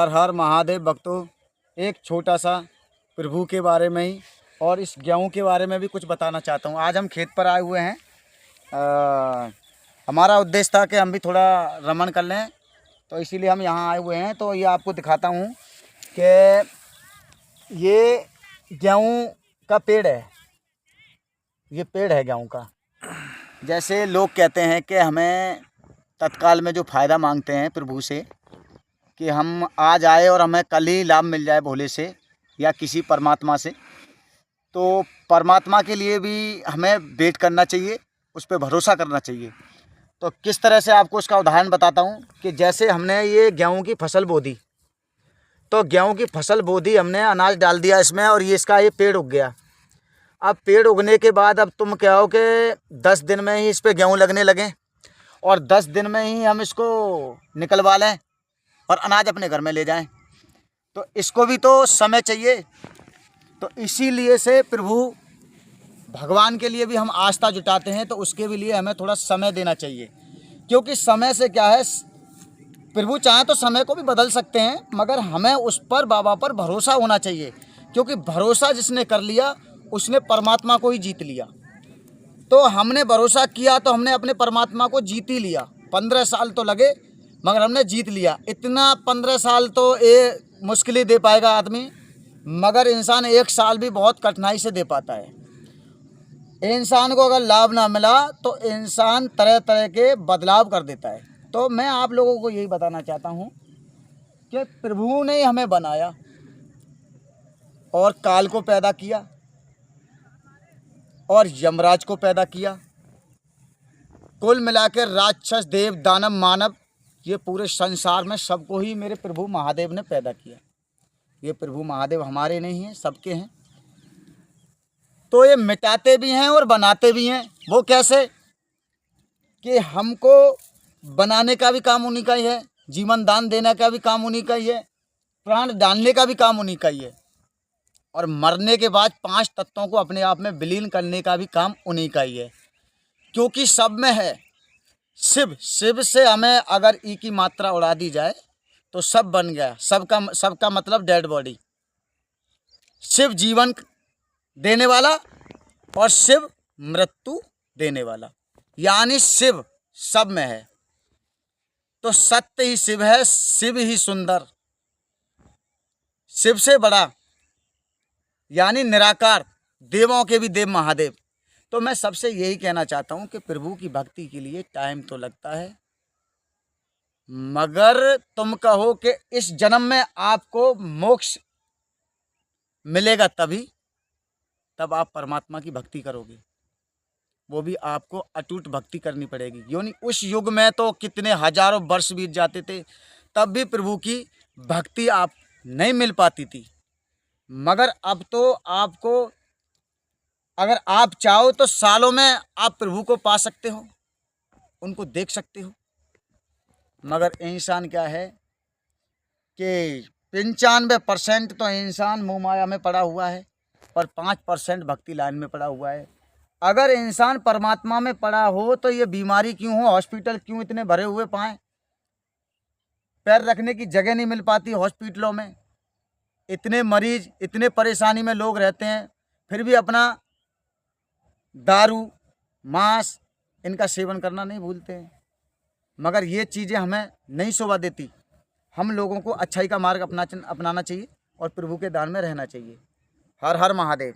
हर हर महादेव भक्तों, एक छोटा सा प्रभु के बारे में ही और इस गेहूं के बारे में भी कुछ बताना चाहता हूं। आज हम खेत पर आए हुए हैं। हमारा उद्देश्य था कि हम भी थोड़ा रमण कर लें, तो इसीलिए हम यहाँ आए हुए हैं। तो ये आपको दिखाता हूँ कि ये गेहूं का पेड़ है। ये पेड़ है गेहूं का। जैसे लोग कहते हैं कि हमें तत्काल में जो फ़ायदा मांगते हैं प्रभु से कि हम आज आए और हमें कल ही लाभ मिल जाए भोले से या किसी परमात्मा से, तो परमात्मा के लिए भी हमें वेट करना चाहिए, उस पर भरोसा करना चाहिए। तो किस तरह से आपको उसका उदाहरण बताता हूँ कि जैसे हमने ये गेहूं की फसल बो दी, तो गेहूं की फसल बो दी, हमने अनाज डाल दिया इसमें और ये इसका ये पेड़ उग गया। अब पेड़ उगने के बाद अब तुम क्या हो कि 10 दिन में ही इस पर गेहूँ लगने लगें और 10 दिन में ही हम इसको निकलवा लें और अनाज अपने घर में ले जाएं, तो इसको भी तो समय चाहिए। तो इसीलिए से प्रभु भगवान के लिए भी हम आस्था जुटाते हैं, तो उसके भी लिए हमें थोड़ा समय देना चाहिए। क्योंकि समय से क्या है, प्रभु चाहें तो समय को भी बदल सकते हैं, मगर हमें उस पर बाबा पर भरोसा होना चाहिए। क्योंकि भरोसा जिसने कर लिया उसने परमात्मा को ही जीत लिया। तो हमने भरोसा किया तो हमने अपने परमात्मा को जीत ही लिया। 15 साल तो लगे मगर हमने जीत लिया। इतना 15 साल तो ये मुश्किल ही दे पाएगा आदमी, मगर इंसान 1 साल भी बहुत कठिनाई से दे पाता है। इंसान को अगर लाभ ना मिला तो इंसान तरह तरह के बदलाव कर देता है। तो मैं आप लोगों को यही बताना चाहता हूँ कि प्रभु ने हमें बनाया और काल को पैदा किया और यमराज को पैदा किया। कुल मिलाकर राक्षस, देव, दानव, मानव, ये पूरे संसार में सबको ही मेरे प्रभु महादेव ने पैदा किया। ये प्रभु महादेव हमारे नहीं हैं, सबके हैं। तो ये मिटाते भी हैं और बनाते भी हैं। वो कैसे कि हमको बनाने का भी काम उन्हीं का ही है, जीवन दान देने का भी काम उन्हीं का ही है, प्राण डालने का भी काम उन्हीं का ही है, और मरने के बाद 5 तत्वों को अपने आप में विलीन करने का भी काम उन्हीं का ही है। क्योंकि सब में है शिव। शिव से हमें अगर ई की मात्रा उड़ा दी जाए तो सब बन गया। सबका मतलब डेड बॉडी। शिव जीवन देने वाला और शिव मृत्यु देने वाला, यानी शिव सब में है। तो सत्य ही शिव है, शिव ही सुंदर, शिव से बड़ा, यानी निराकार, देवों के भी देव महादेव। तो मैं सबसे यही कहना चाहता हूँ कि प्रभु की भक्ति के लिए टाइम तो लगता है, मगर तुम कहो कि इस जन्म में आपको मोक्ष मिलेगा तब आप परमात्मा की भक्ति करोगे। वो भी आपको अटूट भक्ति करनी पड़ेगी। यानी उस युग में तो कितने हजारों वर्ष बीत जाते थे, तब भी प्रभु की भक्ति आप नहीं मिल पाती थी। मगर अब तो आपको, अगर आप चाहो तो सालों में आप प्रभु को पा सकते हो, उनको देख सकते हो। मगर इंसान क्या है कि 95% तो इंसान मोह माया में पड़ा हुआ है और 5% भक्ति लाइन में पड़ा हुआ है। अगर इंसान परमात्मा में पड़ा हो तो ये बीमारी क्यों हो, हॉस्पिटल क्यों इतने भरे हुए पाएं, पैर रखने की जगह नहीं मिल पाती हॉस्पिटलों में, इतने मरीज, इतने परेशानी में लोग रहते हैं, फिर भी अपना दारू, मांस, इनका सेवन करना नहीं भूलते हैं। मगर ये चीज़ें हमें नहीं शोभा देती। हम लोगों को अच्छाई का मार्ग अपनाना चाहिए और प्रभु के दान में रहना चाहिए। हर हर महादेव।